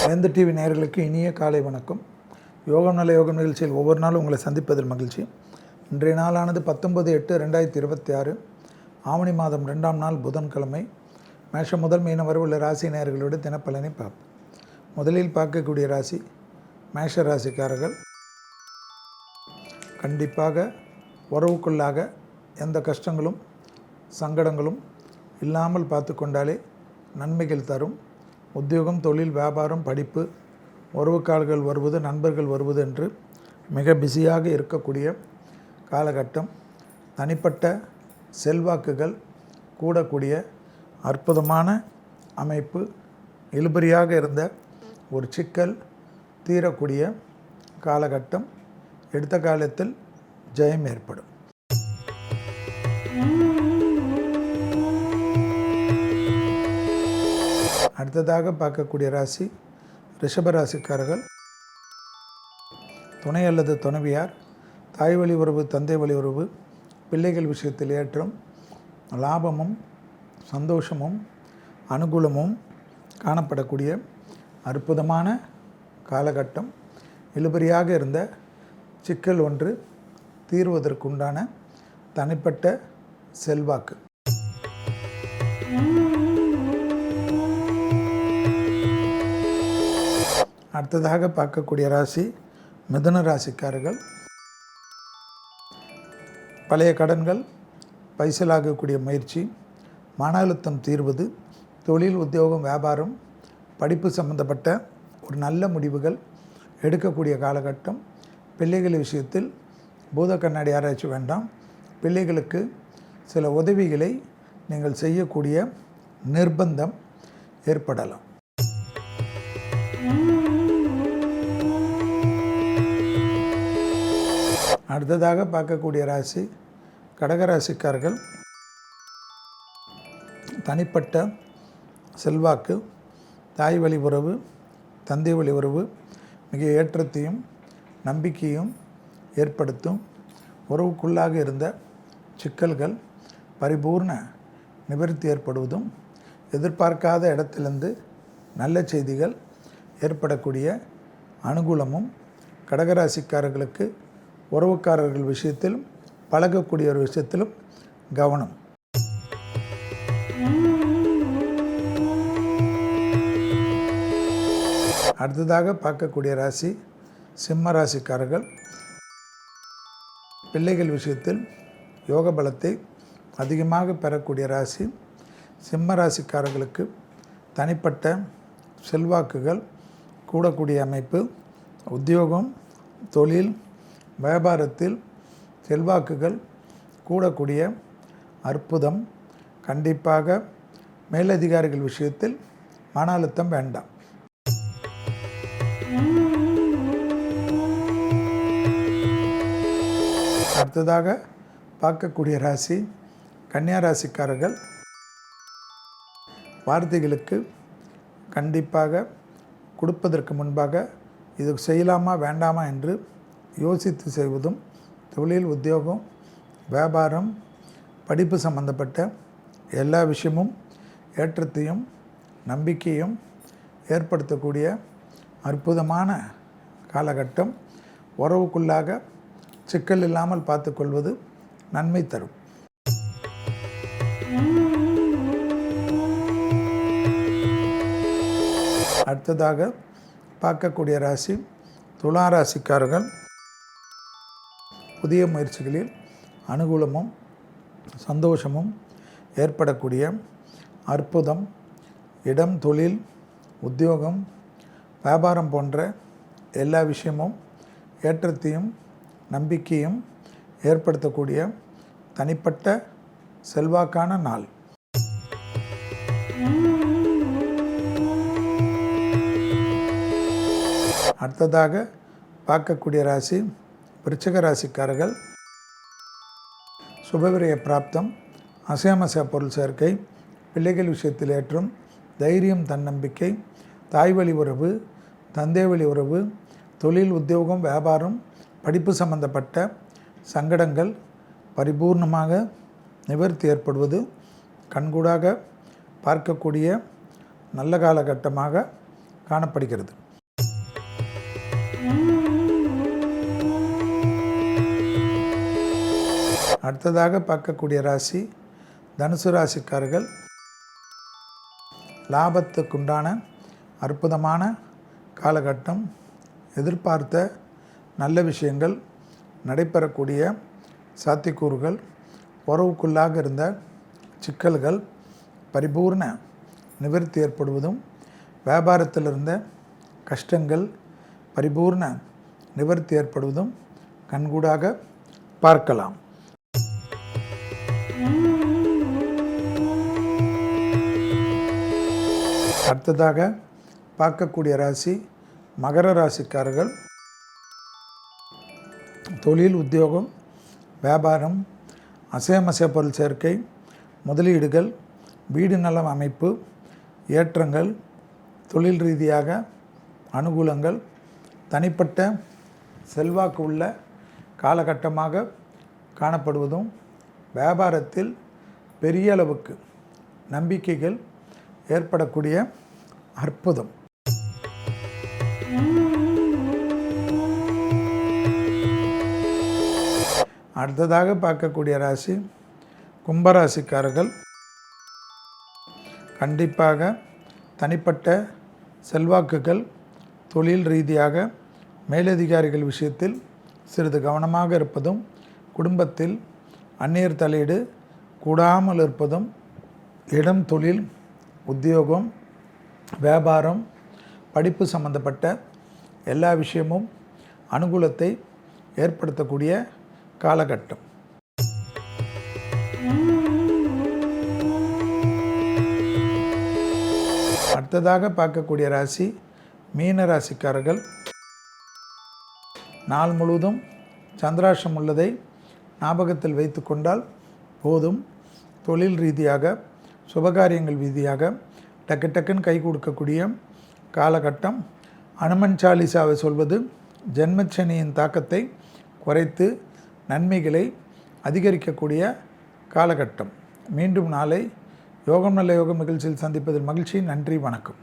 வேந்த TV நேயர்களுக்கு இனிய காலை வணக்கம். யோகம் நல்ல யோகம் நிகழ்ச்சியில் ஒவ்வொரு நாளும் உங்களை சந்திப்பதில் மகிழ்ச்சி. இன்றைய நாளானது 19/8/2026 ஆவணி மாதம் 2ஆம் நாள் புதன்கிழமை. மேஷம் முதல் மீனம் வரை உள்ள ராசி நேயர்களோடு தினப்பலனை பார்ப்போம். முதலில் பார்க்கக்கூடிய ராசி மேஷ ராசிக்காரர்கள். கண்டிப்பாக உறவுக்குள்ளாக எந்த கஷ்டங்களும் சங்கடங்களும் இல்லாமல் பார்த்து கொண்டாலே நன்மைகள் தரும். உத்தியோகம், தொழில், வியாபாரம், படிப்பு, உறவுக்காரர்கள் வருவது, நண்பர்கள் வருவது என்று மிக பிஸியாக இருக்கக்கூடிய காலகட்டம். தனிப்பட்ட செல்வாக்குகள் கூடக்கூடிய அற்புதமான அமைப்பு. இழுபறியாக இருந்த ஒரு சிக்கல் தீரக்கூடிய காலகட்டம். எடுத்த காலத்தில் ஜெயம் ஏற்படும். அடுத்ததாக பார்க்கக்கூடிய ராசி ரிஷப ராசிக்காரர்கள். துணை அல்லது துணைவியார், தாய் வழி உறவு, தந்தை வழி உறவு, பிள்ளைகள் விஷயத்தில் ஏற்றம், லாபமும் சந்தோஷமும் அனுகூலமும் காணப்படக்கூடிய அற்புதமான காலகட்டம். இழுபறியாக இருந்த சிக்கல் ஒன்று தீர்வதற்குண்டான தனிப்பட்ட செல்வாக்கு. அடுத்ததாக பார்க்கக்கூடிய ராசி மிதுன ராசிக்காரர்கள். பழைய கடன்கள் பைசலாகக்கூடிய முயற்சி, மன அழுத்தம் தீர்வது, தொழில், உத்தியோகம், வியாபாரம், படிப்பு சம்பந்தப்பட்ட ஒரு நல்ல முடிவுகள் எடுக்கக்கூடிய காலகட்டம். பிள்ளைகள் விஷயத்தில் பூத கண்ணாடி ஆராய்ச்சி வேண்டாம். பிள்ளைகளுக்கு சில உதவிகளை நீங்கள் செய்யக்கூடிய நிர்பந்தம் ஏற்படலாம். அடுத்ததாக பார்க்கக்கூடிய ராசி கடகராசிக்காரர்கள். தனிப்பட்ட செல்வாக்கு, தாய் வழி உறவு, தந்தை வழி உறவு மிக ஏற்றத்தையும் நம்பிக்கையும் ஏற்படுத்தும். உறவுக்குள்ளாக இருந்த சிக்கல்கள் பரிபூர்ண நிவர்த்தி ஏற்படுவதும், எதிர்பார்க்காத இடத்திலிருந்து நல்ல செய்திகள் ஏற்படக்கூடிய அனுகூலமும். கடகராசிக்காரர்களுக்கு உறவுக்காரர்கள் விஷயத்திலும் பழகக்கூடிய ஒரு விஷயத்திலும் கவனம். அடுத்ததாக பார்க்கக்கூடிய ராசி சிம்ம ராசிக்காரர்கள். பிள்ளைகள் விஷயத்தில் யோக பலத்தை அதிகமாக பெறக்கூடிய ராசி. சிம்ம ராசிக்காரர்களுக்கு தனிப்பட்ட செல்வாக்குகள் கூடக்கூடிய அமைப்பு. உத்தியோகம், தொழில், வியாபாரத்தில் செல்வாக்குகள் கூடக்கூடிய அற்புதம். கண்டிப்பாக மேலதிகாரிகள் விஷயத்தில் மன அழுத்தம் வேண்டாம். அடுத்ததாக பார்க்கக்கூடிய ராசி கன்னியா ராசிக்காரர்கள். வார்த்தைகளுக்கு கண்டிப்பாக கொடுப்பதற்கு முன்பாக இது செய்யலாமா வேண்டாமா என்று யோசித்து செய்வதும், தொழில், உத்தியோகம், வியாபாரம், படிப்பு சம்பந்தப்பட்ட எல்லா விஷயமும் ஏற்றத்தையும் நம்பிக்கையும் ஏற்படுத்தக்கூடிய அற்புதமான காலகட்டம். உறவுக்குள்ளாக சிக்கல் இல்லாமல் பார்த்துக்கொள்வது நன்மை தரும். அடுத்ததாக பார்க்கக்கூடிய ராசி துலா ராசிக்காரர்கள். புதிய முயற்சிகளில் அனுகூலமும் சந்தோஷமும் ஏற்படக்கூடிய அற்புதம். இடம், தொழில், உத்தியோகம், வியாபாரம் போன்ற எல்லா விஷயமும் ஏற்றத்தையும் நம்பிக்கையும் ஏற்படுத்தக்கூடிய தனிப்பட்ட செல்வாக்கான நாள். அடுத்ததாக பார்க்கக்கூடிய ராசி விருச்சிக ராசிக்காரர்கள். சுபவிரய பிராப்தம், அசையாமசையா பொருள் சேர்க்கை, பிள்ளைகள் விஷயத்தில் ஏற்றம், தைரியம், தன்னம்பிக்கை, தாய் வழி உறவு, தந்தை வழி உறவு, தொழில், உத்தியோகம், வியாபாரம், படிப்பு சம்பந்தப்பட்ட சங்கடங்கள் பரிபூர்ணமாக நிவர்த்தி ஏற்படுவது கண்கூடாக பார்க்கக்கூடிய நல்ல காலகட்டமாக காணப்படுகிறது. அடுத்ததாக பார்க்கக்கூடிய ராசி தனுசு ராசிக்காரர்கள். லாபத்துக்குண்டான அற்புதமான காலகட்டம். எதிர்பார்த்த நல்ல விஷயங்கள் நடைபெறக்கூடிய சாத்தியக்கூறுகள், உறவுக்குள்ளாக இருந்த சிக்கல்கள் பரிபூர்ண நிவர்த்தி ஏற்படுவதும், வியாபாரத்தில் இருந்த கஷ்டங்கள் பரிபூர்ண நிவர்த்தி ஏற்படுவதும் கண்கூடாக பார்க்கலாம். அடுத்ததாக பார்க்கக்கூடிய ராசி மகர ராசிக்காரர்கள். தொழில், உத்தியோகம், வியாபாரம், அசையமசைய பொருள் சேர்க்கை, முதலீடுகள், வீடு நலம் அமைப்பு, ஏற்றங்கள், தொழில் ரீதியாக அனுகூலங்கள், தனிப்பட்ட செல்வாக்கு உள்ள காலகட்டமாக காணப்படுவதும், வியாபாரத்தில் பெரிய அளவுக்கு நம்பிக்கைகள் ஏற்படக்கூடிய அற்புதம். அடுத்ததாக பார்க்கக்கூடிய ராசி கும்பராசிக்காரர்கள். கண்டிப்பாக தனிப்பட்ட செல்வாக்குகள், தொழில் ரீதியாக மேலதிகாரிகள் விஷயத்தில் சிறிது கவனமாக இருப்பதும், குடும்பத்தில் அந்நியர் தலையீடு கூடாமல் இருப்பதும், இடம், தொழில், உத்தியோகம், வியாபாரம், படிப்பு சம்பந்தப்பட்ட எல்லா விஷயமும் அனுகூலத்தை ஏற்படுத்தக்கூடிய காலகட்டம். அடுத்ததாக பார்க்கக்கூடிய ராசி மீன ராசிக்காரர்கள். நாள் முழுவதும் சந்திராஷ்டம் உள்ளதை ஞாபகத்தில் வைத்து கொண்டால் போதும். தொழில் ரீதியாக, சுபகாரியங்கள் ரீதியாக டக்குன்னு கை கொடுக்கக்கூடிய காலகட்டம். அனுமன் சாலிசாவை சொல்வது ஜென்மச்சனியின் தாக்கத்தை குறைத்து நன்மைகளை அதிகரிக்கக்கூடிய காலகட்டம். மீண்டும் நாளை யோகம் நல்ல யோகம் நிகழ்ச்சியில் சந்திப்பதில் மகிழ்ச்சி. நன்றி, வணக்கம்.